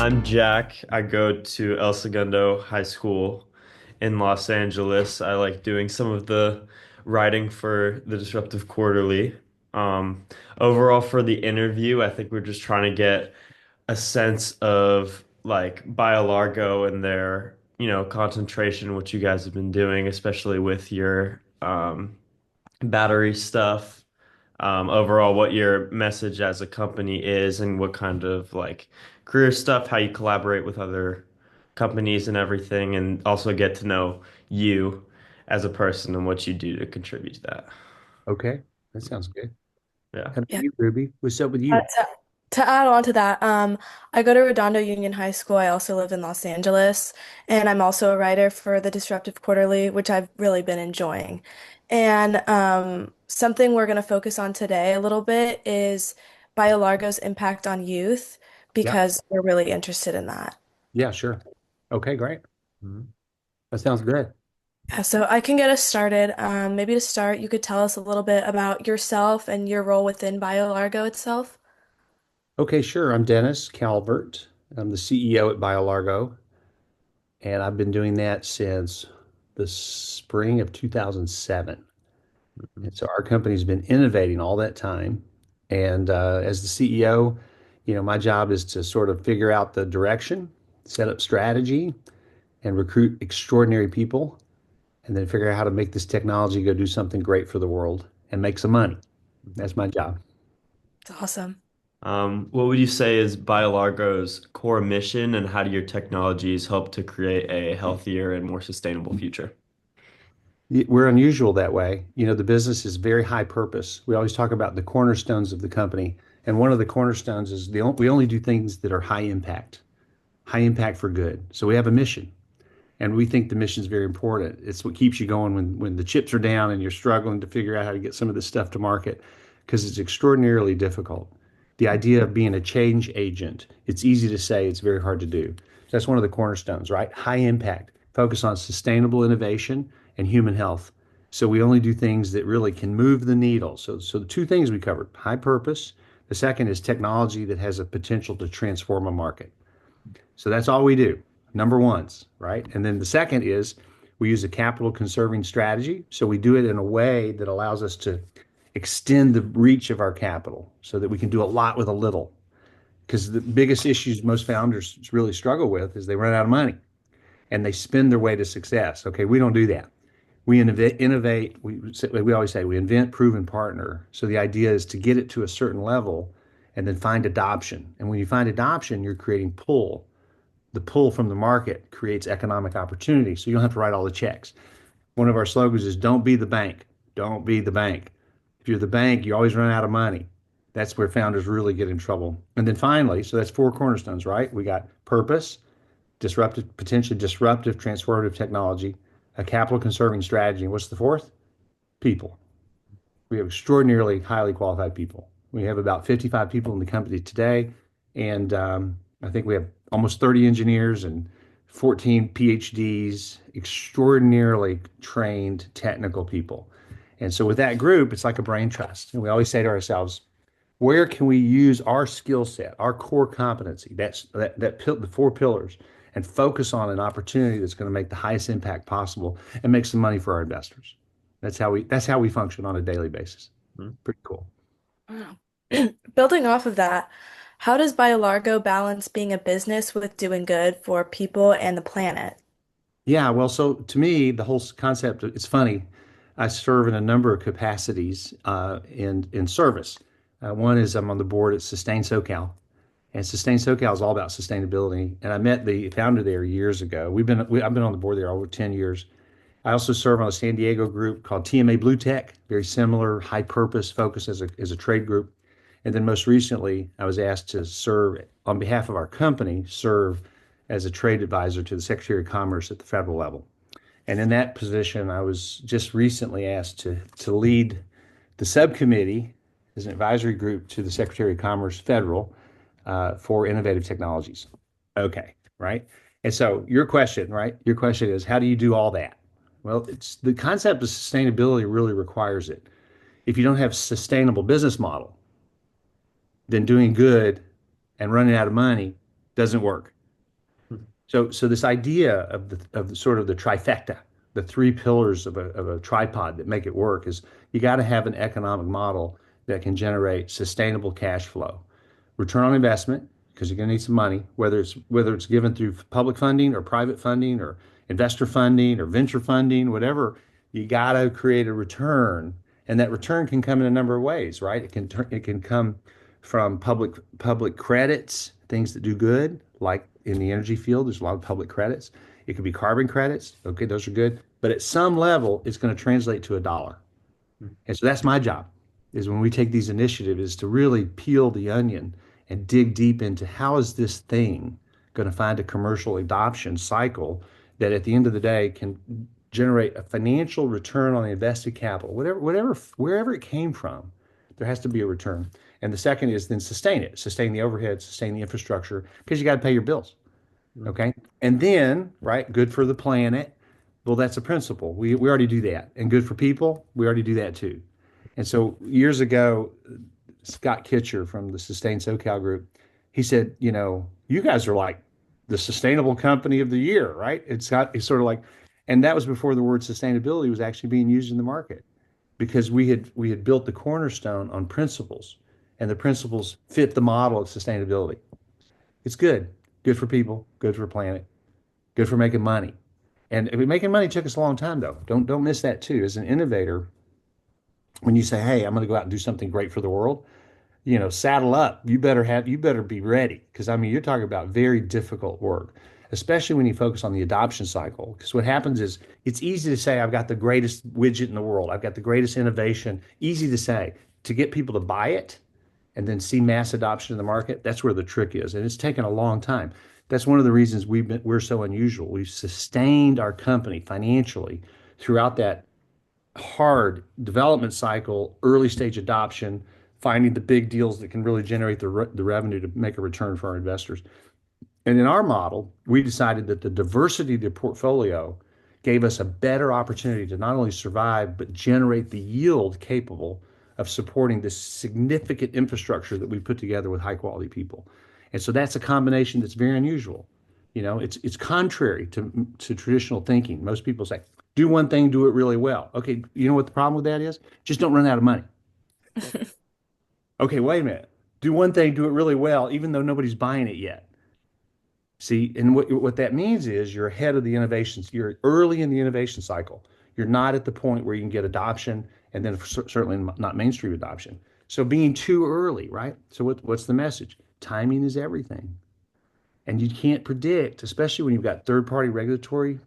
I'm Jack. I go to El Segundo High School in Los Angeles. I like doing some of the writing for the Disruptive Quarterly. Um, Overall, for the interview, I think we're just trying to get a sense of like BioLargo and their, concentration, what you guys have been doing, especially with your battery stuff. Overall, what your message as a company is and what kind of like career stuff, how you collaborate with other companies and everything, and also get to know you as a person and what you do to contribute to that. Okay, that sounds good. Yeah. How about Yeah. you, Ruby? What's up with Uh, you? to, to add on to that, I go to Redondo Union High School. I also live in Los Angeles, and I'm also a writer for the Disruptive Quarterly, which I've really been enjoying. And something we're going to focus on today a little bit is BioLargo's impact on youth, Yeah, because we're really interested in that. yeah, sure. Okay, great. Mhm. That sounds good. Yeah, so I can get us started. Maybe to start, you could tell us a little bit about yourself and your role within BioLargo itself. Okay, sure. I'm Dennis Calvert. I'm the CEO at BioLargo, and I've been doing that since the spring of 2007. And so our company's been innovating all that time. And as the CEO, my job is to sort of figure out the direction, set up strategy, and recruit extraordinary people and then figure out how to make this technology go do something great for the world and make some money. Mhm. That's my job. It's awesome. What would you say is BioLargo's core mission, and how do your technologies help to create a healthier and more sustainable future? We're unusual that way. The business is very high purpose. We always talk about the cornerstones of the company. And one of the cornerstones is we only do things that are high impact for good. So we have a mission. And we think the mission is very important. It's what keeps you going when the chips are down and you're struggling to figure out how to get some of this stuff to market because it's extraordinarily difficult. The idea of being a change agent, it's easy to say, it's very hard to do. That's one of the cornerstones, right? High impact, focus on sustainable innovation and human health. So we only do things that really can move the needle. So the two things we covered, high purpose. The second is technology that has a potential to transform a market. So that's all we do. Number ones, right? And then the second is we use a capital conserving strategy. So we do it in a way that allows us to extend the reach of our capital so that we can do a lot with a little. Because the biggest issues most founders really struggle with is they run out of money and they spend their way to success. Okay, we don't do that. We innovate. We always say we invent, prove, and partner. So the idea is to get it to a certain level and then find adoption. And when you find adoption, you're creating pull. The pull from the market creates economic opportunity. So you don't have to write all the checks. One of our slogans is don't be the bank. Don't be the bank. If you're the bank, you always run out of money. That's where founders really get in trouble. And then finally, so that's four cornerstones, right? We got purpose, disruptive, potentially disruptive, transformative technology, a capital conserving strategy. And what's the fourth? People. We have extraordinarily highly qualified people. We have about 55 people in the company today, and I think we have almost 30 engineers and 14 PhDs, extraordinarily trained technical people. And so with that group, it's like a brain trust. And we always say to ourselves, where can we use our skill set, our core competency, the four pillars, and focus on an opportunity that's going to make the highest impact possible and make some money for our investors. That's how we function on a daily basis. Mhm. Pretty cool. Wow. Building off of that, how does BioLargo balance being a business with doing good for people and the planet? Yeah, well, so to me, the whole concept, it's funny. I serve in a number of capacities in service. One is I'm on the board at Sustain SoCal, and Sustain SoCal is all about sustainability. And I met the founder there years ago. I've been on the board there over 10 years. I also serve on a San Diego group called TMA Blue Tech, very similar, high purpose focus as a trade group. And then most recently, I was asked to serve on behalf of our company, serve as a trade advisor to the Secretary of Commerce at the federal level. And in that position, I was just recently asked to lead the subcommittee as an advisory group to the Secretary of Commerce federal for innovative technologies. Okay, right? And so your question, right? Your question is, how do you do all that? Well, it's the concept of sustainability really requires it. If you don't have sustainable business model, then doing good and running out of money doesn't work. So this idea of the sort of the trifecta, the three pillars of a tripod that make it work is you got to have an economic model that can generate sustainable cash flow, return on investment, because you're going to need some money, whether it's given through public funding or private funding or investor funding or venture funding, whatever, you got to create a return, and that return can come in a number of ways, right? It can come from public credits, things that do good, like in the energy field, there's a lot of public credits. It could be carbon credits. Okay, those are good. But at some level, it's going to translate to a dollar. And so that's my job, is when we take these initiatives, is to really peel the onion and dig deep into how is this thing going to find a commercial adoption cycle that at the end of the day can generate a financial return on the invested capital, wherever it came from, there has to be a return. And the second is then sustain the overhead, sustain the infrastructure, because you got to pay your bills. Mm. Okay. And then, right, good for the planet. Well, that's a principle. We already do that. And good for people, we already do that too. And so years ago, Scott Kitcher from the Sustain SoCal group, he said, you guys are like the sustainable company of the year, right? It's sort of like, and that was before the word sustainability was actually being used in the market because we had built the cornerstone on principles, and the principles fit the model of sustainability. It's good for people, good for planet, good for making money. And making money took us a long time, though. Don't miss that too. As an innovator, when you say, "Hey, I'm going to go out and do something great for the world," saddle up. You better be ready because I mean, you're talking about very difficult work, especially when you focus on the adoption cycle. Because what happens is it's easy to say, "I've got the greatest widget in the world. I've got the greatest innovation." Easy to say. To get people to buy it and then see mass adoption in the market, that's where the trick is. And it's taken a long time. That's one of the reasons we're so unusual. We've sustained our company financially throughout that hard development cycle, early stage adoption, finding the big deals that can really generate the revenue to make a return for our investors. And in our model, we decided that the diversity of the portfolio gave us a better opportunity to not only survive, but generate the yield capable of supporting this significant infrastructure that we put together with high quality people. And so that's a combination that's very unusual. It's contrary to traditional thinking. Most people say, do one thing, do it really well. Okay, you know what the problem with that is? Just don't run out of money. Okay, wait a minute. Do one thing, do it really well, even though nobody's buying it yet. See, and what that means is you're ahead of the innovations. You're early in the innovation cycle. You're not at the point where you can get adoption and then certainly not mainstream adoption. So being too early, right? So what's the message? Timing is everything. And you can't predict, especially when you've got third-party regulatory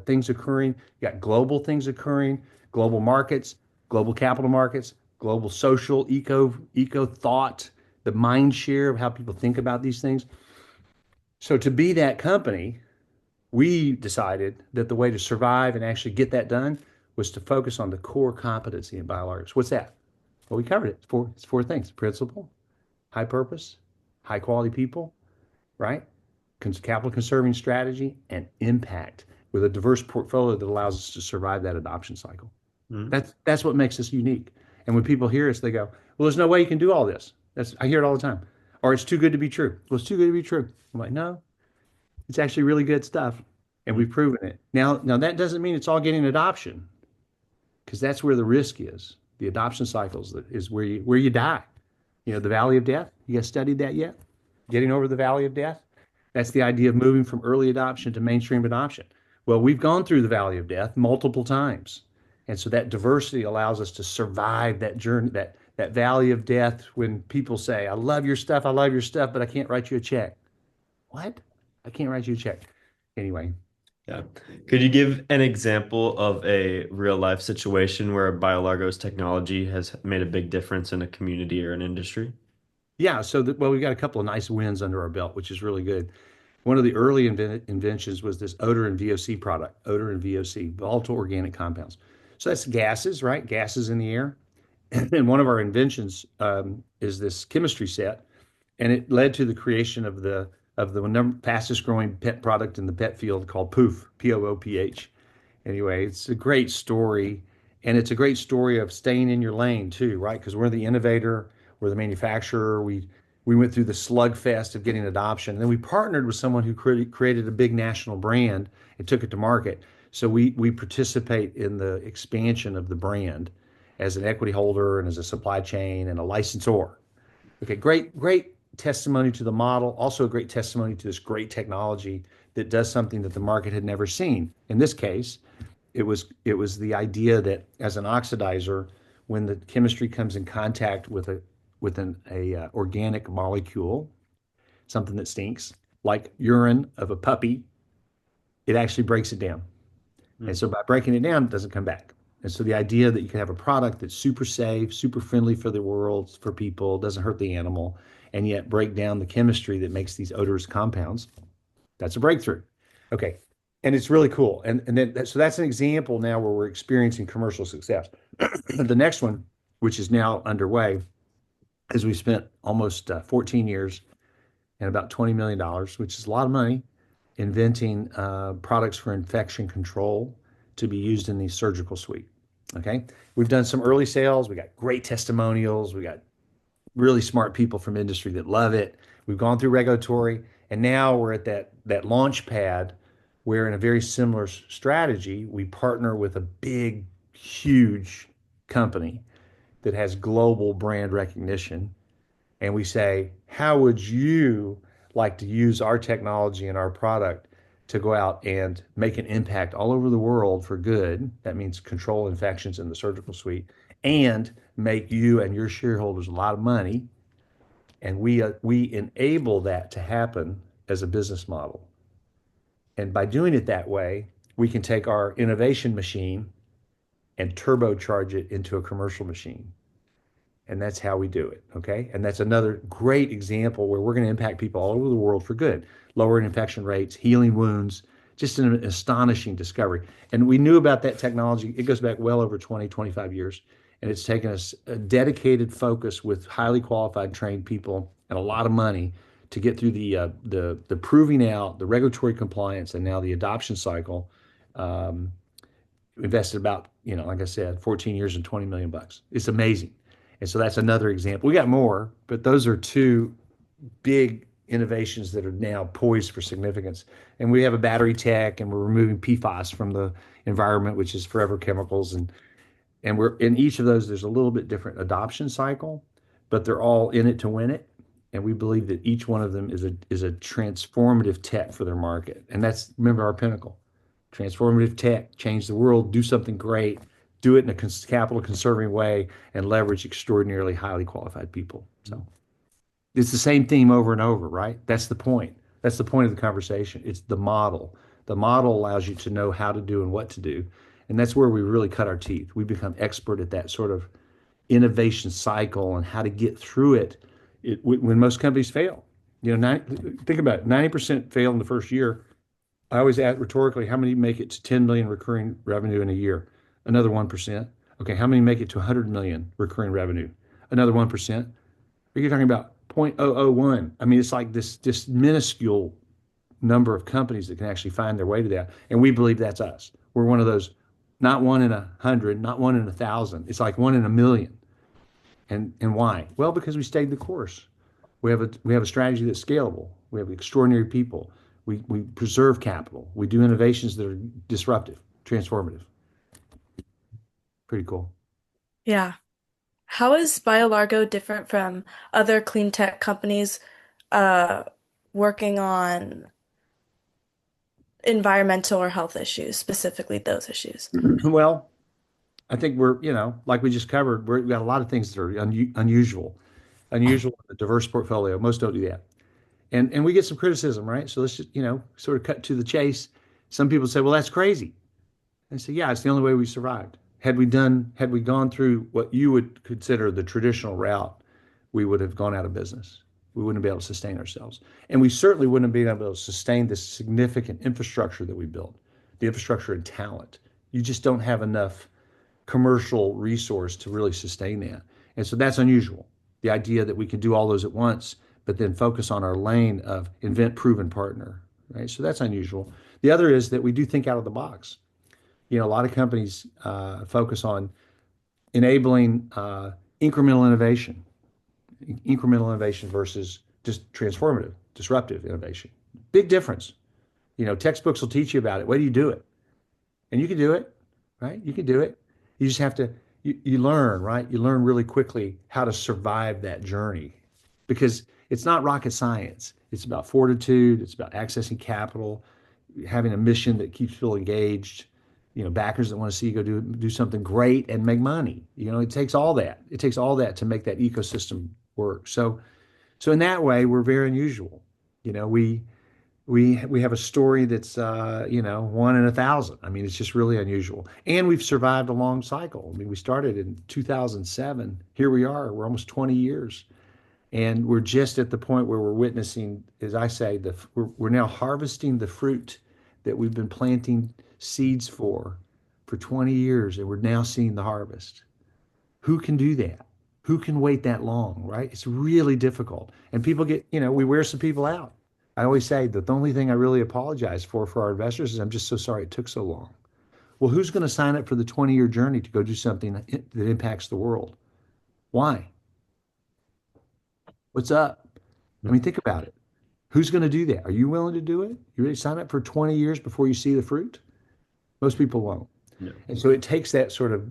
things occurring, you got global things occurring, global markets, global capital markets, global social eco thought, the mind share of how people think about these things. So to be that company, we decided that the way to survive and actually get that done was to focus on the core competency in BioLargo. What's that? Well, we covered it. It's four things: principle, high purpose, high quality people, right? Capital conserving strategy, and impact with a diverse portfolio that allows us to survive that adoption cycle. Mm. That's what makes us unique. And when people hear us, they go, "Well, there's no way you can do all this." I hear it all the time. Or it's too good to be true. Well, it's too good to be true. I'm like, no, it's actually really good stuff, and Mm. we've proven it. Now that doesn't mean it's all getting adoption, because that's where the risk is. The adoption cycles is where you die. The valley of death. You guys studied that yet? Getting over the valley of death. That's the idea of moving from early adoption to mainstream adoption. Well, we've gone through the valley of death multiple times, and so that diversity allows us to survive that journey, that valley of death. When people say, I love your stuff, but I can't write you a check." What? I can't write you a check. Anyway, Yeah. Could you give an example of a real life situation where BioLargo's technology has made a big difference in a community or an industry? yeah. Well, we've got a couple of nice wins under our belt, which is really good. One of the early inventions was this odor and VOC product, odor and VOC, volatile organic compounds. So that's gases, right? Gases in the air. And one of our inventions is this chemistry set, and it led to the creation of the fastest growing pet product in the pet field called Poof, Pooph. Anyway, it's a great story, and it's a great story of staying in your lane too, right? Because we're the innovator, we're the manufacturer. We went through the slugfest of getting adoption. And then we partnered with someone who created a big national brand and took it to market. So we participate in the expansion of the brand as an equity holder and as a supply chain and a licensor. Okay, great testimony to the model. Also a great testimony to this great technology that does something that the market had never seen. In this case, it was the idea that as an oxidizer, when the chemistry comes in contact with an organic molecule, something that stinks, like urine of a puppy, it actually breaks it down. And Mm. so by breaking it down, it doesn't come back. And so the idea that you can have a product that's super safe, super friendly for the world, for people, doesn't hurt the animal, and yet break down the chemistry that makes these odorous compounds, that's a breakthrough. Okay. And it's really cool. And then so that's an example now where we're experiencing commercial success. The next one, which is now underway, is we spent almost 14 years and about $20 million, which is a lot of money, inventing products for infection control to be used in the surgical suite. Okay. We've done some early sales. We got great testimonials. We got really smart people from industry that love it. We've gone through regulatory, and now we're at that launch pad where, in a very similar strategy, we partner with a big, huge company that has global brand recognition, and we say, how would you like to use our technology and our product to go out and make an impact all over the world for good? That means control infections in the surgical suite and make you and your shareholders a lot of money. And we enable that to happen as a business model. And by doing it that way, we can take our innovation machine and turbocharge it into a commercial machine. And that's how we do it. Okay. And that's another great example where we're going to impact people all over the world for good, lowering infection rates, healing wounds, just an astonishing discovery. And we knew about that technology. It goes back well over 20, 25 years. And it's taken us a dedicated focus with highly qualified, trained people and a lot of money to get through the proving out, the regulatory compliance, and now the adoption cycle. Um, Invested about, like I said, 14 years and 20 million bucks. It's amazing. And so that's another example. We got more, but those are two big innovations that are now poised for significance. And we have a battery tech, and we're removing PFAS from the environment, which is forever chemicals. And we're in each of those, there's a little bit different adoption cycle, but they're all in it to win it. And we believe that each one of them is a transformative tech for their market. And that's, remember, our pinnacle. Transformative tech, change the world, do something great, do it in a capital conserving way, and leverage extraordinarily highly qualified people. So it's the same theme over and over, right? That's the point. That's the point of the conversation. It's the model. The model allows you to know how to do and what to do. And that's where we really cut our teeth. We become expert at that sort of innovation cycle and how to get through it when most companies fail. Think about it, 90% fail in the first year. I always ask rhetorically, how many make it to 10 million recurring revenue in a year? Another 1%. Okay, how many make it to 100 million recurring revenue? Another 1%. You're talking about 0.001. I mean, it's like this minuscule number of companies that can actually find their way to that. And we believe that's us. We're one of those, not one in 100, not one in 1,000. It's like one in a million. And why? Well, because we stayed the course. We have a strategy that's scalable. We have extraordinary people. We preserve capital. We do innovations that are disruptive, transformative. Pretty cool. Yeah. How is BioLargo different from other clean tech companies uh, working on environmental or health issues, specifically those issues? Well, I think like we just covered, we've got a lot of things that are unusual, a diverse portfolio. Most don't do that. And we get some criticism, right? So let's just, sort of cut to the chase. Some people say, well, that's crazy. And say, yeah, it's the only way we survived. Had we gone through what you would consider the traditional route, we would have gone out of business. We wouldn't be able to sustain ourselves. And we certainly wouldn't have been able to sustain this significant infrastructure that we built, the infrastructure and talent. You just don't have enough commercial resource to really sustain that. And so that's unusual. The idea that we can do all those at once, but then focus on our lane of invent, prove, and partner, right? So that's unusual. The other is that we do think out of the box. A lot of companies focus on enabling incremental innovation. incremental innovation versus just transformative, disruptive innovation. Big difference. Textbooks will teach you about it. Way do you do it? And you can do it, right? You can do it. You just have to, you learn, right? You learn really quickly how to survive that journey because it's not rocket science. It's about fortitude. It's about accessing capital, having a mission that keeps people engaged, backers that want to see you go do something great and make money. It takes all that. It takes all that to make that ecosystem work. So in that way, we're very unusual. You know, we have a story that's one in a thousand. I mean, it's just really unusual. And we've survived a long cycle. I mean, we started in 2007. Here we are. We're almost 20 years. And we're just at the point where we're witnessing, as I say, we're now harvesting the fruit that we've been planting seeds for 20 years, and we're now seeing the harvest. Who can do that? Who can wait that long, right? It's really difficult. And people we wear some people out. I always say that the only thing I really apologize for our investors is I'm just so sorry it took so long. Well, who's going to sign up for the 20-year journey to go do something that impacts the world? Why? What's up? I mean, think about it. Who's going to do that? Are you willing to do it? You ready to sign up for 20 years before you see the fruit? Most people won't. Yeah. And so it takes that sort of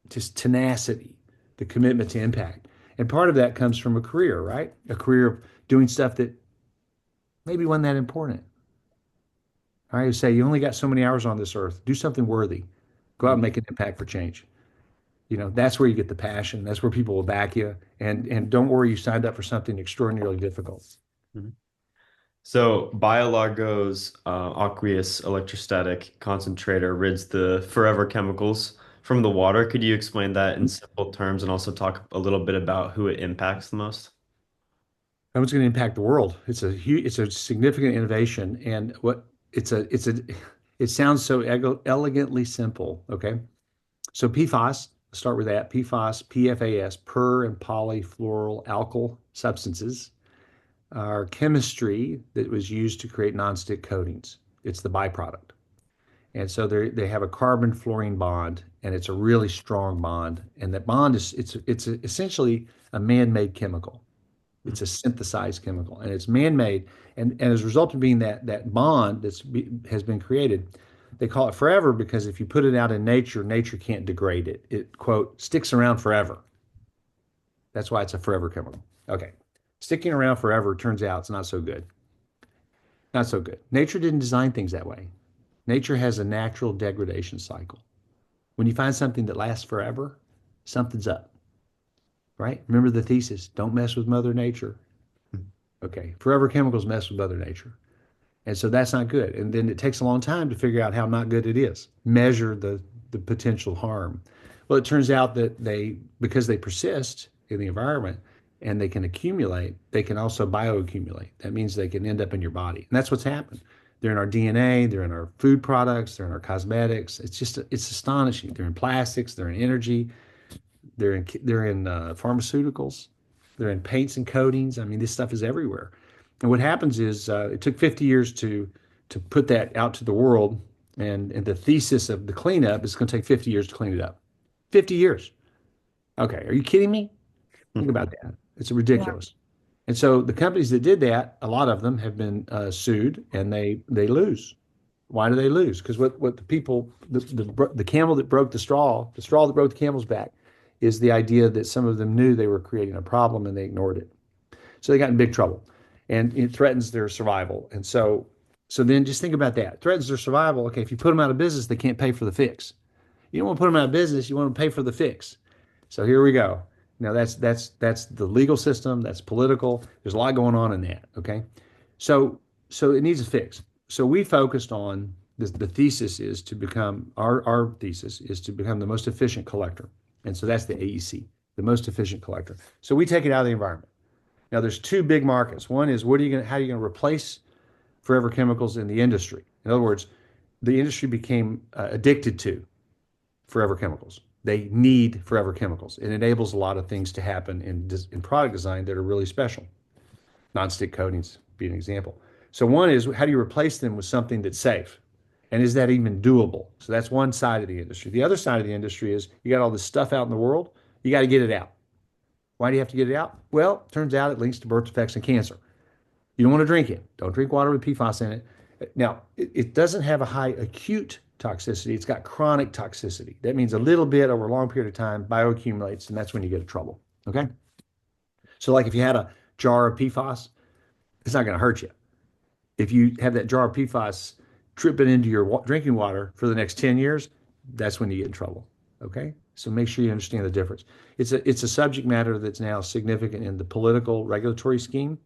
just tenacity, the commitment to impact. And part of that comes from a career, right? A career of doing stuff that maybe wasn't that important. All right, you say you only got so many hours on this earth. Do something worthy. Go out and make an impact for change. That's where you get the passion. That's where people will back you. And don't worry, you signed up for something extraordinarily difficult. Mhm. So BioLargo's aqueous electrostatic concentrator rids the forever chemicals from the water. Could you explain that in simple terms and also talk a little bit about who it impacts the most? And it's going to impact the world. It's a significant innovation, and it sounds so elegantly simple. Okay, so PFAS. Let's start with that. PFAS, PFAS, per and polyfluoral alkyl substances are chemistry that was used to create nonstick coatings. It's the byproduct. And so they have a carbon fluorine bond, and it's a really strong bond. And that bond it's essentially a man-made chemical. It's a synthesized chemical, and it's man-made. And as a result of being that bond has been created, they call it forever because if you put it out in nature, nature can't degrade it. It quote sticks around forever. That's why it's a forever chemical. Okay, sticking around forever turns out it's not so good. Not so good. Nature didn't design things that way. Nature has a natural degradation cycle. When you find something that lasts forever, something's up, right? Remember the thesis, don't mess with Mother Nature. Okay, forever chemicals mess with Mother Nature. And so that's not good. And then it takes a long time to figure out how not good it is, measure the potential harm. Well, it turns out that because they persist in the environment and they can accumulate, they can also bioaccumulate. That means they can end up in your body. And that's what's happened. They're in our DNA, they're in our food products, they're in our cosmetics. It's astonishing. They're in plastics, they're in energy, they're in pharmaceuticals, they're in paints and coatings. I mean, this stuff is everywhere. And what happens is it took 50 years to put that out to the world, and the thesis of the cleanup is going to take 50 years to clean it up. 50 years. Okay, are you kidding me? Think about that. It's Yeah. ridiculous. And so the companies that did that, a lot of them have been sued, and they lose. Why do they lose? Because what the people, the camel that broke the straw that broke the camel's back, is the idea that some of them knew they were creating a problem and they ignored it. So they got in big trouble, and it threatens their survival. And so then just think about that. It threatens their survival. Okay, if you put them out of business, they can't pay for the fix. You don't want to put them out of business. You want to pay for the fix. So here we go. Now that's the legal system. That's political. There's a lot going on in that. Okay, so it needs a fix. So we focused on the thesis is to become our thesis is to become the most efficient collector, and so that's the AEC, the most efficient collector. So we take it out of the environment. Now there's two big markets. One is how are you going to replace forever chemicals in the industry? In other words, the industry became addicted to forever chemicals. They need forever chemicals. It enables a lot of things to happen in product design that are really special. Non-stick coatings be an example. So one is how do you replace them with something that's safe? And is that even doable? So that's one side of the industry. The other side of the industry is you got all this stuff out in the world, you got to get it out. Why do you have to get it out? Well, turns out it links to birth defects and cancer. You don't want to drink it. Don't drink water with PFAS in it. Now, it doesn't have a high acute toxicity. It's got chronic toxicity. That means a little bit over a long period of time bioaccumulates, and that's when you get in trouble. Okay. So, like if you had a jar of PFAS, it's not going to hurt you. If you have that jar of PFAS tripping into your drinking water for the next 10 years, that's when you get in trouble. Okay. So make sure you understand the difference. It's a subject matter that's now significant in the political regulatory scheme,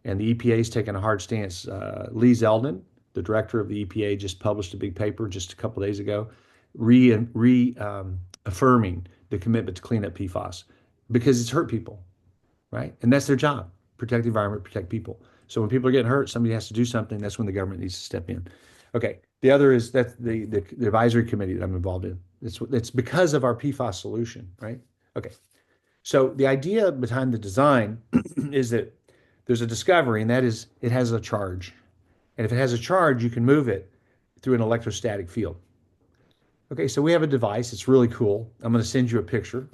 and the EPA is taking a hard stance. Lee Zeldin, the director of the EPA, just published a big paper just a couple of days ago, affirming the commitment to clean up PFAS because it's hurt people, right? And that's their job: protect the environment, protect people. So when people are getting hurt, somebody has to do something. That's when the government needs to step in. Okay. The other is that the advisory committee that I'm involved in. It's because of our PFAS solution, right? Okay. So the idea behind the design is that there's a discovery, and that is it has a charge. And if it has a charge, you can move it through an electrostatic field. Okay, so we have a device. It's really cool. I'm going to send you a picture,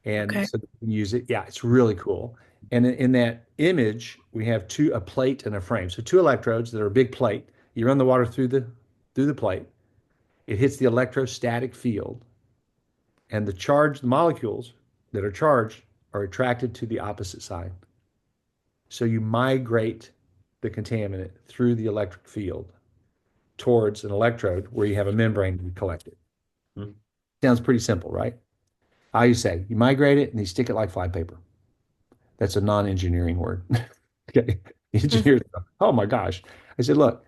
and Okay. so that you can use it. Yeah, it's really cool. And in that image, we have a plate and a frame. So two electrodes that are a big plate. You run the water through the plate. It hits the electrostatic field, and the molecules that are charged are attracted to the opposite side. So you migrate the contaminant through the electric field towards an electrode where you have a membrane to collect it. Hmm. Sounds pretty simple, right? I you say you migrate it and you stick it like fly paper. That's a non-engineering word. Okay. Engineers go, oh my gosh. I said, look,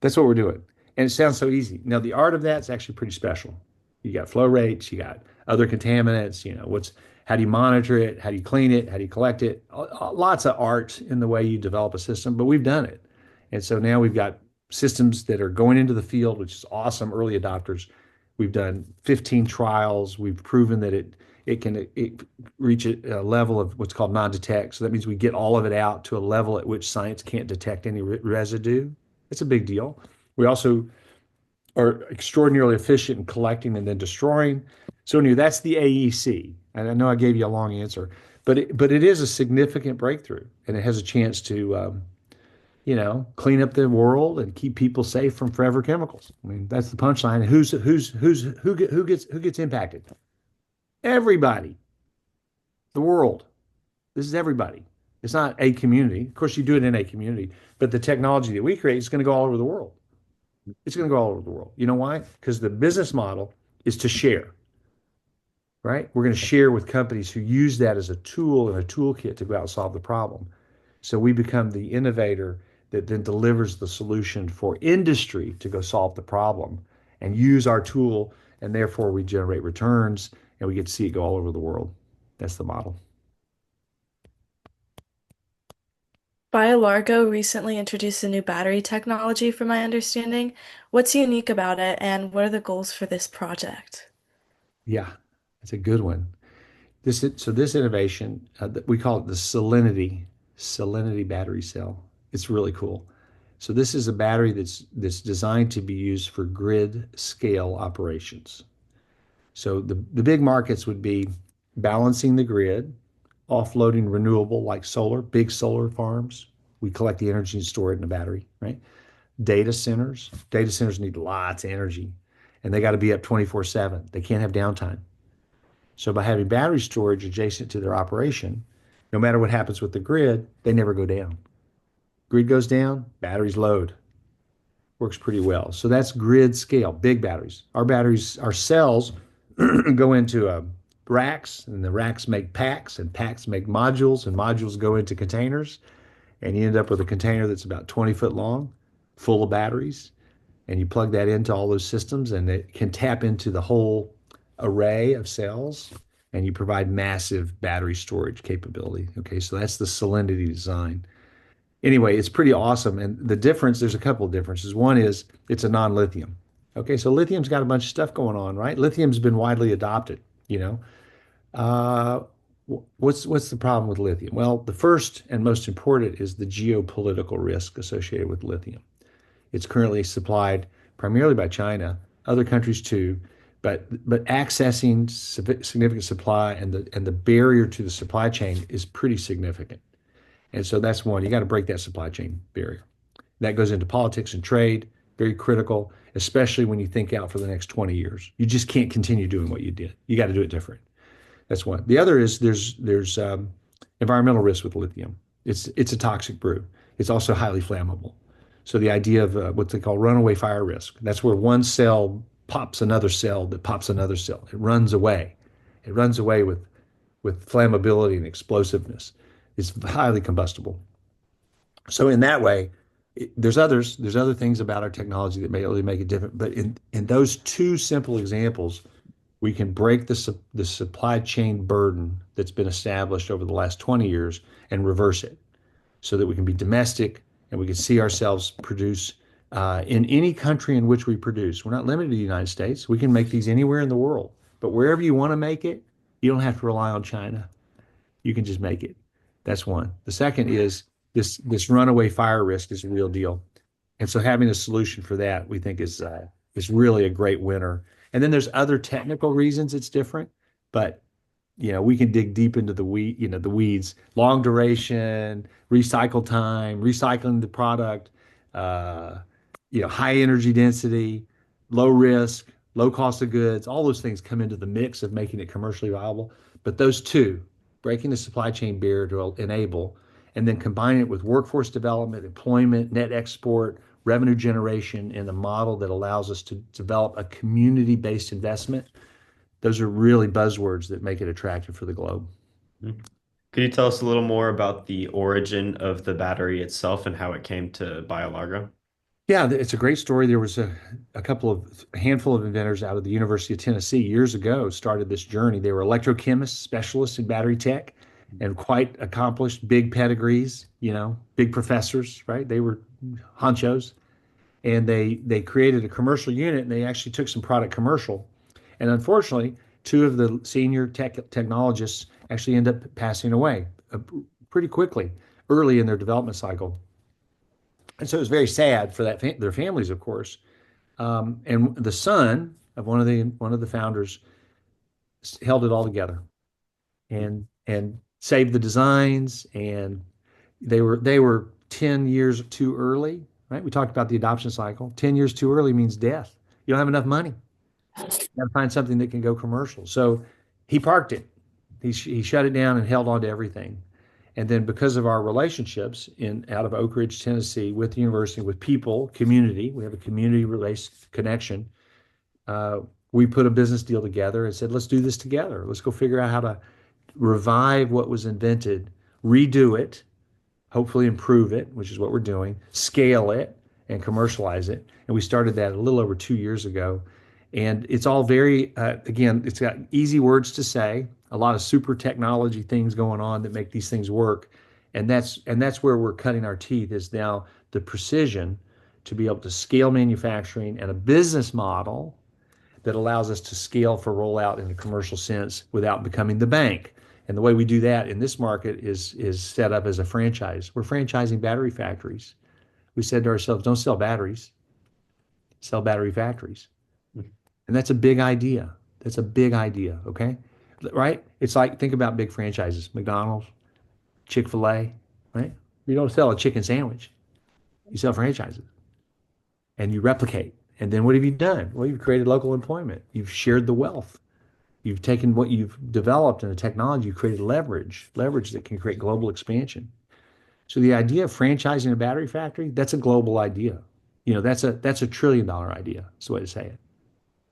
that's what we're doing. And it sounds so easy. Now, the art of that is actually pretty special. You got flow rates, you got other contaminants, how do you monitor it? How do you clean it? How do you collect it? Lots of art in the way you develop a system, but we've done it. And so now we've got systems that are going into the field, which is awesome, early adopters. We've done 15 trials. We've proven that it can reach a level of what's called non-detect. So that means we get all of it out to a level at which science can't detect any residue. It's a big deal. We also are extraordinarily efficient in collecting and then destroying. So anyway, that's the AEC. And I know I gave you a long answer, but it is a significant breakthrough, and it has a chance to clean up the world and keep people safe from forever chemicals. I mean, that's the punchline. Who gets impacted? Everybody, the world. This is everybody. It's not a community. Of course, you do it in a community, but the technology that we create is going to go all over the world. It's going to go all over the world. You know why? Because the business model is to share, right? We're going to share with companies who use that as a tool and a toolkit to go out and solve the problem. So we become the innovator that then delivers the solution for industry to go solve the problem and use our tool, and therefore we generate returns and we get to see it go all over the world. That's the model. BioLargo recently introduced a new battery technology, from my understanding. What's unique about it, and what are the goals for this project? Yeah, that's a good one. This innovation, we call it the salinity battery cell. It's really cool. So this is a battery that's designed to be used for grid scale operations. So the big markets would be balancing the grid, offloading renewable like solar, big solar farms. We collect the energy and store it in a battery, right? Data centers. Data centers need lots of energy, and they got to be up 24/7. They can't have downtime. So by having battery storage adjacent to their operation, no matter what happens with the grid, they never go down. Grid goes down, batteries load. Works pretty well. So that's grid scale, big batteries. Our cells go into racks, and the racks make packs, and packs make modules, and modules go into containers, and you end up with a container that's about 20 foot long, full of batteries, and you plug that into all those systems, and it can tap into the whole array of cells, and you provide massive battery storage capability. Okay, so that's the salinity design. Anyway, it's pretty awesome. And there's a couple of differences. One is it's a non-lithium. Okay, so lithium's got a bunch of stuff going on, right? Lithium's been widely adopted, you know. Uh, what's the problem with lithium? Well, the first and most important is the geopolitical risk associated with lithium. It's currently supplied primarily by China, other countries too, But accessing significant supply and the barrier to the supply chain is pretty significant. And so that's one. You got to break that supply chain barrier. That goes into politics and trade, very critical, especially when you think out for the next 20 years. You just can't continue doing what you did. You got to do it different. That's one. The other is there's environmental risk with lithium. It's a toxic brew. It's also highly flammable. So the idea of what they call runaway fire risk. That's where one cell pops another cell that pops another cell. It runs away. It runs away with flammability and explosiveness. It's highly combustible. So in that way, there's other things about our technology that may really make it different. But in those two simple examples, we can break the supply chain burden that's been established over the last 20 years and reverse it so that we can be domestic and we can see ourselves produce in any country in which we produce. We're not limited to the United States. We can make these anywhere in the world. But wherever you want to make it, you don't have to rely on China. You can just make it. That's one. The second is this runaway fire risk is a real deal. And so having a solution for that, we think is really a great winner. And then there's other technical reasons it's different, but we can dig deep into the weeds, long duration, recycle time, recycling the product, uh, high energy density, low risk, low cost of goods, all those things come into the mix of making it commercially viable. But those two, breaking the supply chain barrier to enable, and then combining it with workforce development, employment, net export, revenue generation in a model that allows us to develop a community-based investment. Those are really buzzwords that make it attractive for the globe. Mhm. Could you tell us a little more about the origin of the battery itself and how it came to BioLargo? Yeah, it's a great story. There was a handful of inventors out of the University of Tennessee years ago started this journey. They were electrochemists, specialists in battery tech, and quite accomplished, big pedigrees, big professors, right? They were honchos, and they created a commercial unit, and they actually took some product commercial. And unfortunately, two of the senior technologists actually end up passing away pretty quickly, early in their development cycle. And so it was very sad for their families, of course. And the son of one of the founders held it all together and saved the designs. And they were 10 years too early, right? We talked about the adoption cycle. 10 years too early means death. You don't have enough money. Got to find something that can go commercial. So he parked it. He shut it down and held on to everything. And then because of our relationships in out of Oak Ridge, Tennessee, with the university, with people, community, we have a community based connection. Uh, we put a business deal together and said, let's do this together. Let's go figure out how to revive what was invented, redo it, hopefully improve it, which is what we're doing, scale it and commercialize it. And we started that a little over 2 years ago. And it's all very, again, it's got easy words to say, a lot of super technology things going on that make these things work. And that's where we're cutting our teeth is now the precision to be able to scale manufacturing and a business model that allows us to scale for rollout in a commercial sense without becoming the bank. And the way we do that in this market is set up as a franchise. We're franchising battery factories. We said to ourselves, don't sell batteries, sell battery factories. And that's a big idea. That's a big idea, okay? Right? It's like, think about big franchises, McDonald's, Chick-fil-A, right? You don't sell a chicken sandwich, you sell franchises and you replicate. And then what have you done? Well, you've created local employment, you've shared the wealth. You've taken what you've developed in the technology, you've created leverage that can create global expansion. So the idea of franchising a battery factory, that's a global idea. That's a $1 trillion idea. That's the way to say it.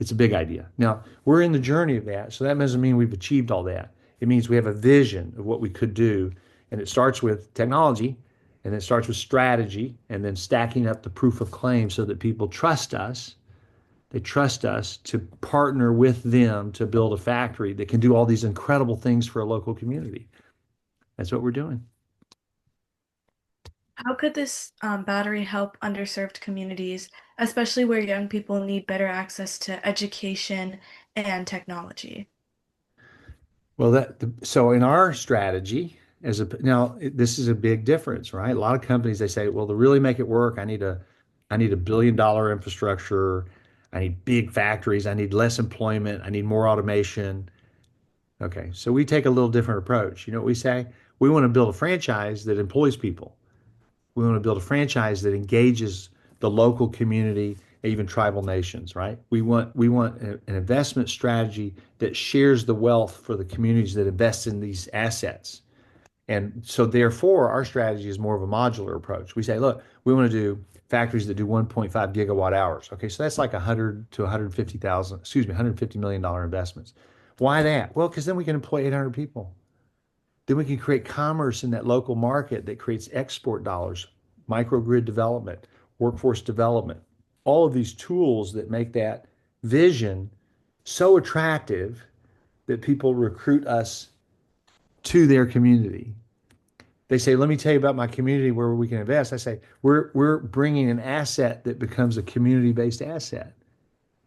It's a big idea. Now, we're in the journey of that, so that doesn't mean we've achieved all that. It means we have a vision of what we could do, and it starts with technology, and it starts with strategy, and then stacking up the proof of claim so that people trust us. They trust us to partner with them to build a factory that can do all these incredible things for a local community. That's what we're doing. How could this battery help underserved communities, especially where young people need better access to education and technology? Well, so in our strategy, now this is a big difference, right? A lot of companies they say, well, to really make it work, I need a $1 billion infrastructure. I need big factories. I need less employment. I need more automation. Okay, so we take a little different approach. You know what we say? We want to build a franchise that employs people. We want to build a franchise that engages the local community, even tribal nations, right? We want an investment strategy that shares the wealth for the communities that invest in these assets. And so therefore, our strategy is more of a modular approach. We say, look, we want to do factories that do 1.5 gigawatt hours. Okay, so that's like 100 to 150,000, excuse me, $150 million investments. Why that? Well, because then we can employ 800 people. Then we can create commerce in that local market that creates export dollars, microgrid development, workforce development, all of these tools that make that vision so attractive that people recruit us to their community. They say, let me tell you about my community where we can invest. I say, we're bringing an asset that becomes a community-based asset.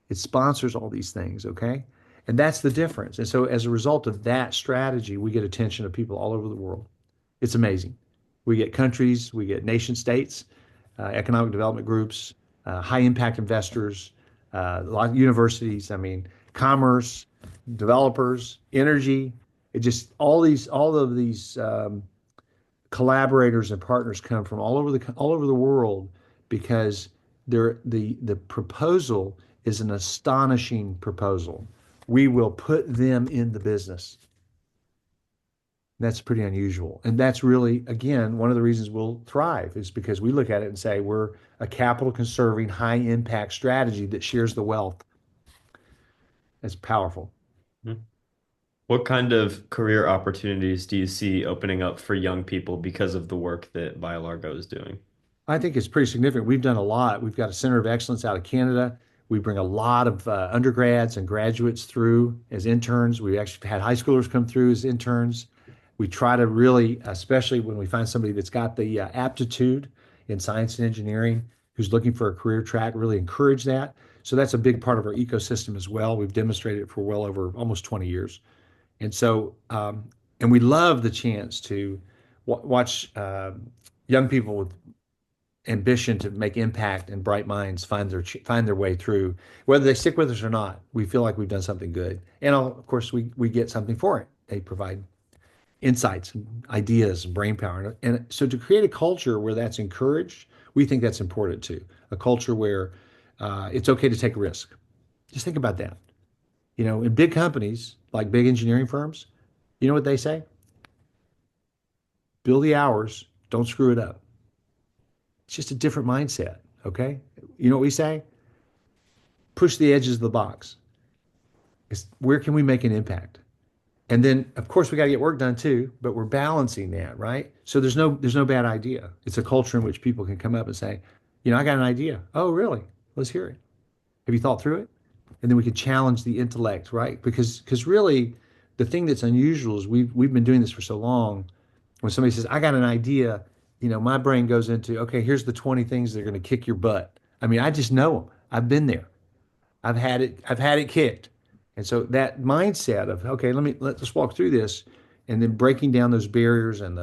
It sponsors all these things, okay? And that's the difference. And so as a result of that strategy, we get attention of people all over the world. It's amazing. We get countries, we get nation states, economic development groups, high impact investors, a lot of universities, I mean, commerce, developers, energy. It just all of these collaborators and partners come from all over the world because the proposal is an astonishing proposal. We will put them in the business. That's pretty unusual. And that's really, again, one of the reasons we'll thrive is because we look at it and say we're a capital conserving, high impact strategy that shares the wealth. That's powerful. Mhm. What kind of career opportunities do you see opening up for young people because of the work that BioLargo is doing? I think it's pretty significant. We've done a lot. We've got a center of excellence out of Canada. We bring a lot of undergrads and graduates through as interns. We actually had high schoolers come through as interns. We try to really, especially when we find somebody that's got the aptitude in science and engineering, who's looking for a career track, really encourage that. So that's a big part of our ecosystem as well. We've demonstrated it for well over almost 20 years. And so, and we love the chance to watch young people with ambition to make impact and bright minds find their way through, whether they stick with us or not. We feel like we've done something good, and of course, we get something for it. They provide insights, and ideas, and brain power, and so to create a culture where that's encouraged, we think that's important too. A culture where it's okay to take a risk. Just think about that. You know, in big companies like big engineering firms, you know what they say? Bill the hours, don't screw it up. It's just a different mindset. Okay. You know what we say? Push the edges of the box. Where can we make an impact? And then, of course, we got to get work done too, but we're balancing that, right? So there's no bad idea. It's a culture in which people can come up and say, you know, I got an idea. Oh, really? Let's hear it. Have you thought through it? And then we can challenge the intellect, right? Because really, the thing that's unusual is we've been doing this for so long. When somebody says, I got an idea, you know, my brain goes into, okay, here's the 20 things that are going to kick your butt. I mean, I just know them. I've been there. I've had it kicked. And so that mindset of, okay, let's walk through this and then breaking down those barriers and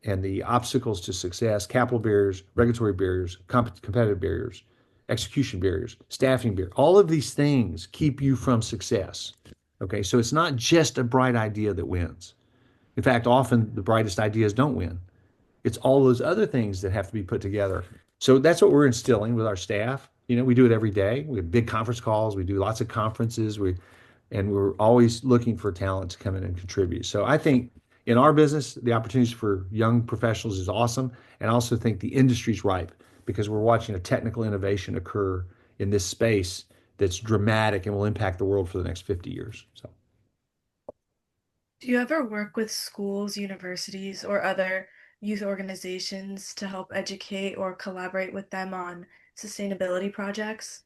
the obstacles to success, capital barriers, regulatory barriers, competitive barriers, execution barriers, staffing barriers, all of these things keep you from success. Okay, so it's not just a bright idea that wins. In fact, often the brightest ideas don't win. It's all those other things that have to be put together. So that's what we're instilling with our staff. You know, we do it every day. We have big conference calls. We do lots of conferences. And we're always looking for talent to come in and contribute. So I think in our business, the opportunities for young professionals is awesome. And I also think the industry's ripe because we're watching a technical innovation occur in this space that's dramatic and will impact the world for the next 50 years. So. Do you ever work with schools, universities, or other youth organizations to help educate or collaborate with them on sustainability projects?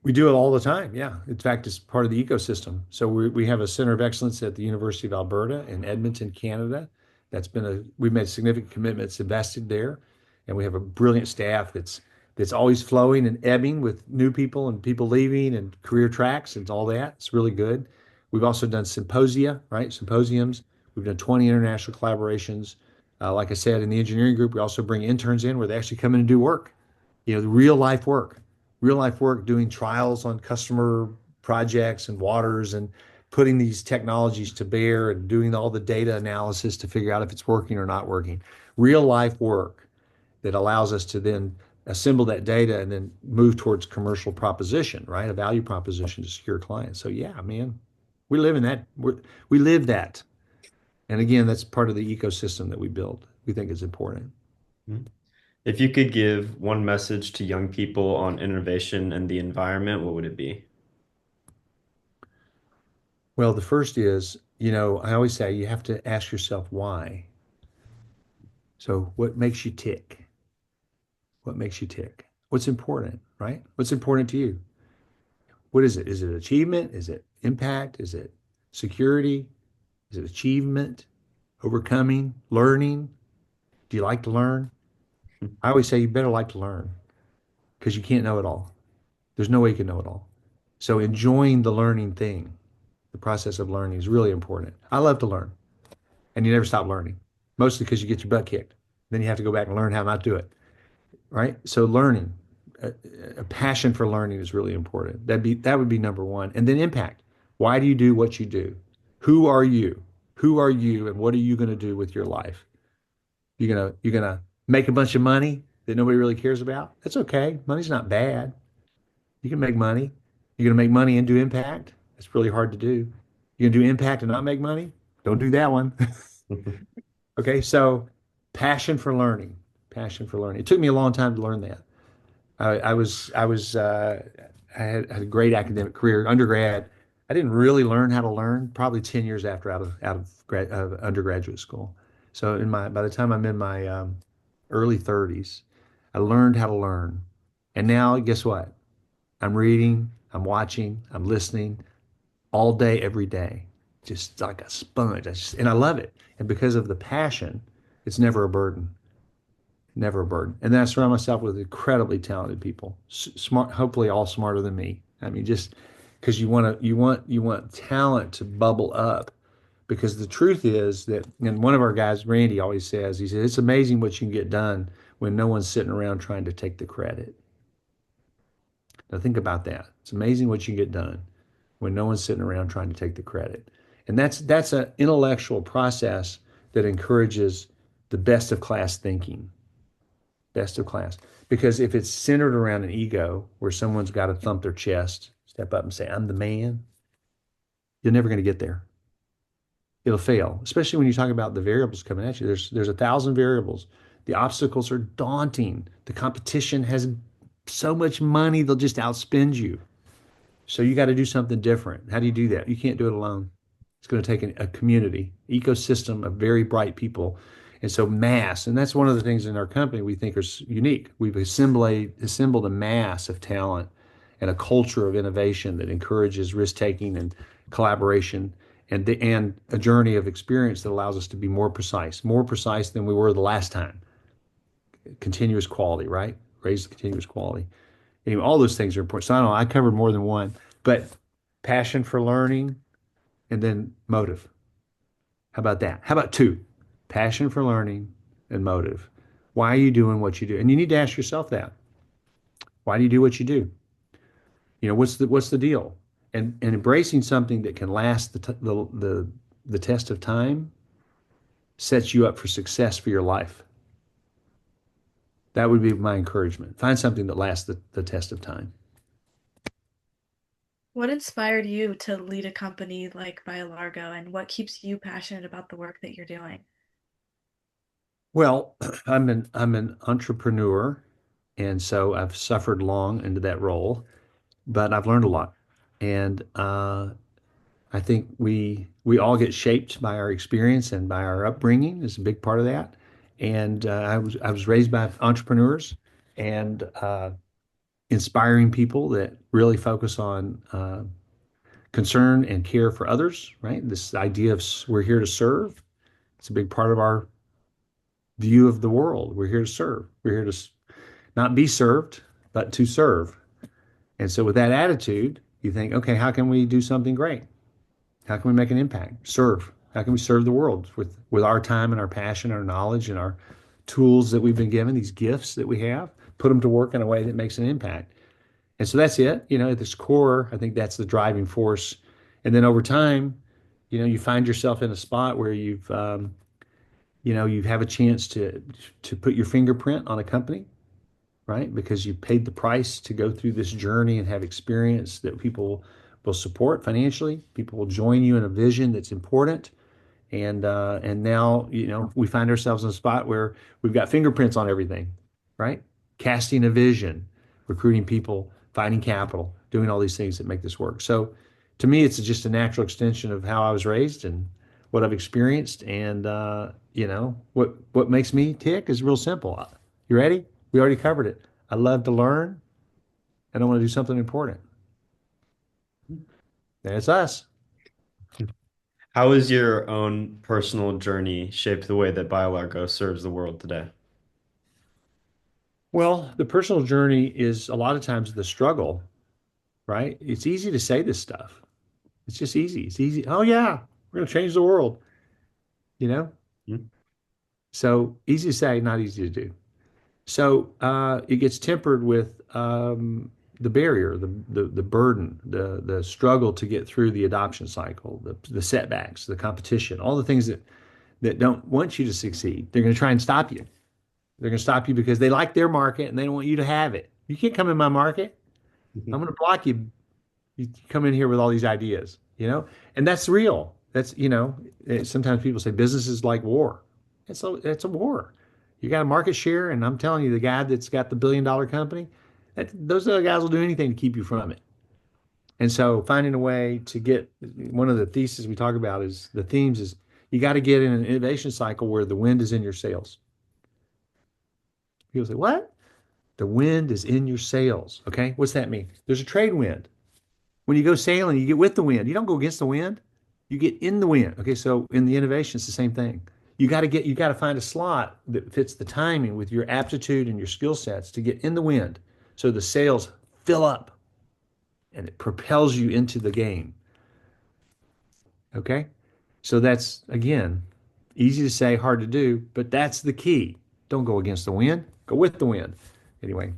We do it all the time. Yeah. In fact, it's part of the ecosystem. So we have a center of excellence at the University of Alberta in Edmonton, Canada. We've made significant commitments invested there. And we have a brilliant staff that's always flowing and ebbing with new people and people leaving and career tracks and all that. It's really good. We've also done symposia, right? Symposiums. We've done 20 international collaborations. Like I said, in the engineering group, we also bring interns in where they actually come in and do work, you know, the real life work. real life work doing trials on customer projects and waters and putting these technologies to bear and doing all the data analysis to figure out if it's working or not working. Real life work that allows us to then assemble that data and then move towards commercial proposition, right? A value proposition to secure clients. So yeah, man, we live in that. We live that. And again, that's part of the ecosystem that we build. We think is important. Mhm. If you could give one message to young people on innovation and the environment, what would it be? Well, the first is, I always say you have to ask yourself why. So what makes you tick? What makes you tick? What's important, right? What's important to you? What is it? Is it achievement? Is it impact? Is it security? Is it achievement? Overcoming? Learning? Do you like to learn? I always say you better like to learn because you can't know it all. There's no way you can know it all. So enjoying the learning thing, the process of learning is really important. I love to learn, and you never stop learning, mostly because you get your butt kicked. Then you have to go back and learn how not to do it, right? So learning, a, a passion for learning is really important. That would be number one. And then impact. Why do you do what you do? Who are you? Who are you, and what are you going to do with your life? You're gonna make a bunch of money that nobody really cares about. That's okay. Money's not bad. You can make money. You're gonna make money and do impact. That's really hard to do. You can do impact and not make money. Don't do that one. Okay, so passion for learning. Passion for learning. It took me a long time to learn that. I had a great academic career. Undergrad, I didn't really learn how to learn. Probably 10 years after out of undergraduate school. So by the time I'm in my early 30s, I learned how to learn. And now, guess what? I'm reading, I'm watching, I'm listening all day, every day, just like a sponge. And I love it. And because of the passion, it's never a burden. Never a burden. And then I surround myself with incredibly talented people, smart, hopefully all smarter than me. I mean, just because you want talent to bubble up. Because the truth is that, and one of our guys, Randy, always says, he said, it's amazing what you can get done when no one's sitting around trying to take the credit. Now think about that. It's amazing what you can get done when no one's sitting around trying to take the credit. And that's an intellectual process that encourages the best of class thinking. Best of class. Because if it's centered around an ego where someone's got to thump their chest, step up and say, I'm the man, you're never going to get there. It'll fail, especially when you talk about the variables coming at you. There's 1,000 variables. The obstacles are daunting. The competition has so much money, they'll just outspend you. So you got to do something different. How do you do that? You can't do it alone. It's going to take a community, ecosystem of very bright people. And so mass, and that's one of the things in our company we think is unique. We've assembled a mass of talent and a culture of innovation that encourages risk taking and collaboration and a journey of experience that allows us to be more precise than we were the last time. Continuous quality, right? Raise the continuous quality. Anyway, all those things are important. So I don't know, I covered more than one, but passion for learning and then motive. How about that? How about two? Passion for learning and motive. Why are you doing what you do? And you need to ask yourself that. Why do you do what you do? What's the deal? And embracing something that can last the test of time sets you up for success for your life. That would be my encouragement. Find something that lasts the test of time. What inspired you to lead a company like BioLargo, and what keeps you passionate about the work that you're doing? Well, I'm an entrepreneur, and so I've suffered long into that role, but I've learned a lot, and I think we all get shaped by our experience and by our upbringing is a big part of that. And I was raised by entrepreneurs and inspiring people that really focus on concern and care for others. Right, this idea of we're here to serve. It's a big part of our view of the world. We're here to serve. We're here to not be served, but to serve. And so with that attitude, you think, okay, how can we do something great? How can we make an impact? Serve. How can we serve the world with our time and our passion, our knowledge, and our tools that we've been given, these gifts that we have, put them to work in a way that makes an impact. And so that's it. At this core, I think that's the driving force. And then over time, you find yourself in a spot where you have a chance to put your fingerprint on a company, right? Because you paid the price to go through this journey and have experience that people will support financially. People will join you in a vision that's important. And now, we find ourselves in a spot where we've got fingerprints on everything, right? Casting a vision, recruiting people, finding capital, doing all these things that make this work. So to me, it's just a natural extension of how I was raised and what I've experienced. And what makes me tick is real simple. You ready? We already covered it. I love to learn and I want to do something important. That's us. How has your own personal journey shaped the way that BioLargo serves the world today? Well, the personal journey is a lot of times the struggle, right? It's easy to say this stuff. It's just easy. It's easy. Oh yeah, we're gonna change the world, you know? Hmm? So easy to say, not easy to do. So it gets tempered with the barrier, the burden, the struggle to get through the adoption cycle, the setbacks, the competition, all the things that don't want you to succeed. They're gonna try and stop you. They're gonna stop you because they like their market and they don't want you to have it. You can't come in my market. I'm gonna block you. You come in here with all these ideas. And that's real. Sometimes people say business is like war. It's a war. You got a market share, and I'm telling you, the guy that's got the billion-dollar company, those other guys will do anything to keep you from it. And so finding a way to get one of the theses we talk about is the themes is you got to get in an innovation cycle where the wind is in your sails. People say, what? The wind is in your sails. Okay. What's that mean? There's a trade wind. When you go sailing, you get with the wind. You don't go against the wind. You get in the wind. Okay, so in the innovation, it's the same thing. You got to find a slot that fits the timing with your aptitude and your skill sets to get in the wind. So the sails fill up and it propels you into the game. Okay? So that's again easy to say, hard to do, but that's the key. Don't go against the wind, go with the wind. Anyway,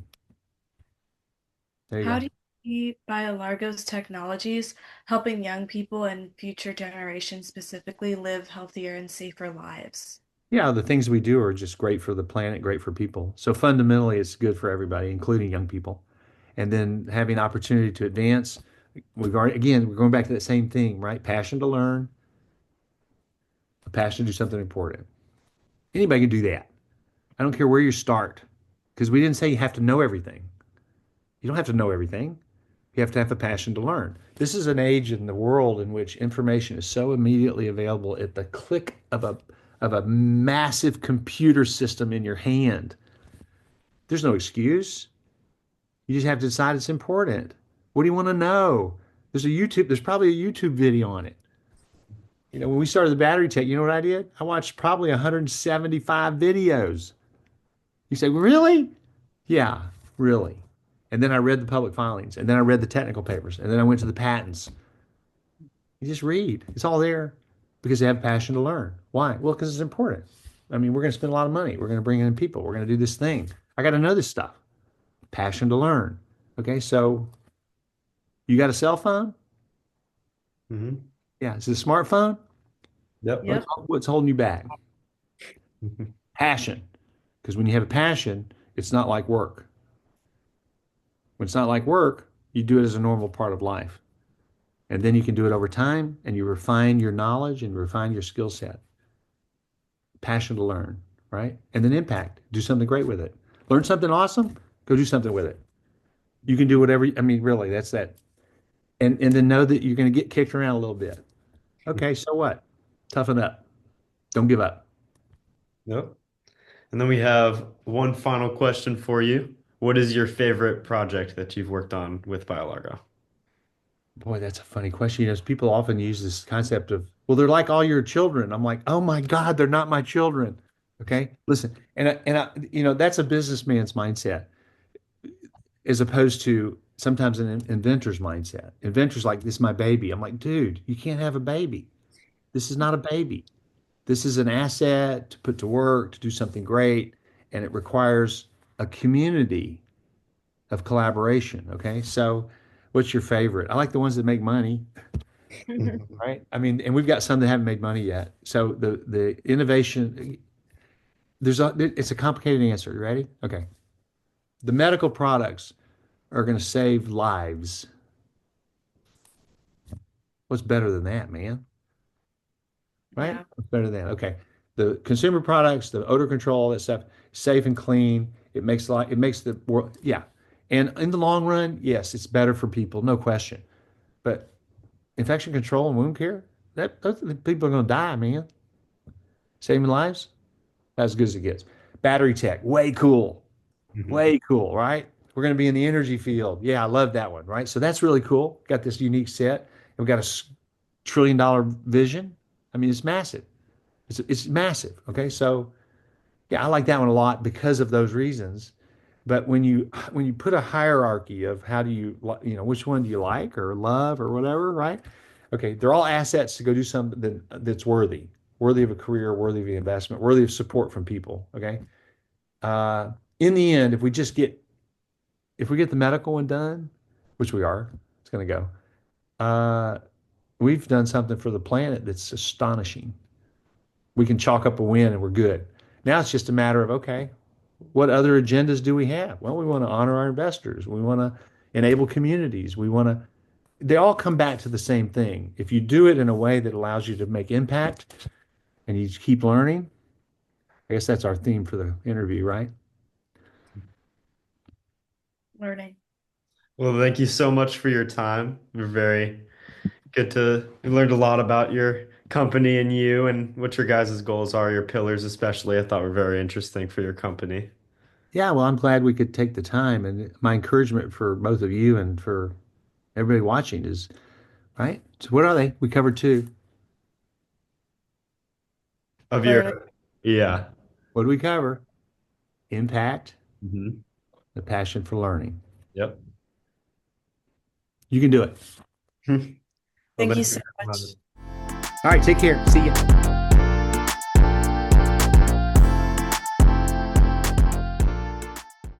there you How go. do you see BioLargo's technologies helping young people and future generations specifically live healthier and safer lives? Yeah, the things we do are just great for the planet, great for people. So fundamentally, it's good for everybody, including young people. And then having opportunity to advance. We're going back to that same thing, right? Passion to learn, a passion to do something important. Anybody can do that. I don't care where you start, because we didn't say you have to know everything. You don't have to know everything. You have to have a passion to learn. This is an age in the world in which information is so immediately available at the click of a massive computer system in your hand. There's no excuse. You just have to decide it's important. What do you want to know? There's probably a YouTube video on it. When we started the battery tech, you know what I did? I watched probably 175 videos. You say, really? Yeah, really. And then I read the public filings, and then I read the technical papers, and then I went to the patents. You just read. It's all there because they have a passion to learn. Why? Well, because it's important. I mean, we're going to spend a lot of money. We're going to bring in people. We're going to do this thing. I got to know this stuff. Passion to learn. Okay, so you got a cell phone? Hmm. Yeah, is it a smartphone? Yep. What's, Yep. what's holding you back? Passion. Because when you have a passion, it's not like work. When it's not like work, you do it as a normal part of life. And then you can do it over time and you refine your knowledge and refine your skill set. Passion to learn, right? And then impact. Do something great with it. Learn something awesome, go do something with it. You can do whatever, I mean, really, that's that. And then know that you're going to get kicked around a little bit. Okay, so what? Toughen up. Don't give up. Yep. And then we have one final question for you. What is your favorite project that you've worked on with BioLargo? Boy, that's a funny question. People often use this concept of, well, they're like all your children. I'm like, oh my God, they're not my children. Okay, listen, that's a businessman's mindset as opposed to sometimes an inventor's mindset. Inventors like, this is my baby. I'm like, dude, you can't have a baby. This is not a baby. This is an asset to put to work, to do something great, and it requires a community of collaboration. Okay. So what's your favorite? I like the ones that make money, right? I mean, and we've got some that haven't made money yet. So the innovation, it's a complicated answer. You ready? Okay. The medical products are going to save lives. What's better than that, man? Right? Yeah. What's better than that? Okay. The consumer products, the odor control, all that stuff, safe and clean. It makes the world, yeah. And in the long run, yes, it's better for people, no question. But infection control and wound care, those are the people are going to die, man. Saving lives, that's as good as it gets. Battery tech, way cool, Mhm. way cool, right? We're going to be in the energy field. Yeah, I love that one, right? So that's really cool. Got this unique set. We've got a $1 trillion vision. I mean, it's massive. It's massive. Okay, so yeah, I like that one a lot because of those reasons. But when you put a hierarchy of how do you which one do you like or love or whatever, right? Okay, they're all assets to go do something that's worthy of a career, worthy of the investment, worthy of support from people. Okay, in the end, if we get the medical one done, which we are, it's going to go. We've done something for the planet that's astonishing. We can chalk up a win and we're good. Now it's just a matter of, okay, what other agendas do we have? Well, we want to honor our investors. We want to enable communities. They all come back to the same thing. If you do it in a way that allows you to make impact and you keep learning, I guess that's our theme for the interview, right? Learning. Well, thank you so much for your time. We're very good we learned a lot about your company and you and what your guys' goals are, your pillars especially. I thought were very interesting for your company. Yeah, well, I'm glad we could take the time. And my encouragement for both of you and for everybody watching is, right? So what are they? We covered two. Of Learning. your, yeah. What do we cover? Impact, Hmm. the passion for learning. Yep. You can do it. Well, Thank you thank you so very much. All right, take care. See you.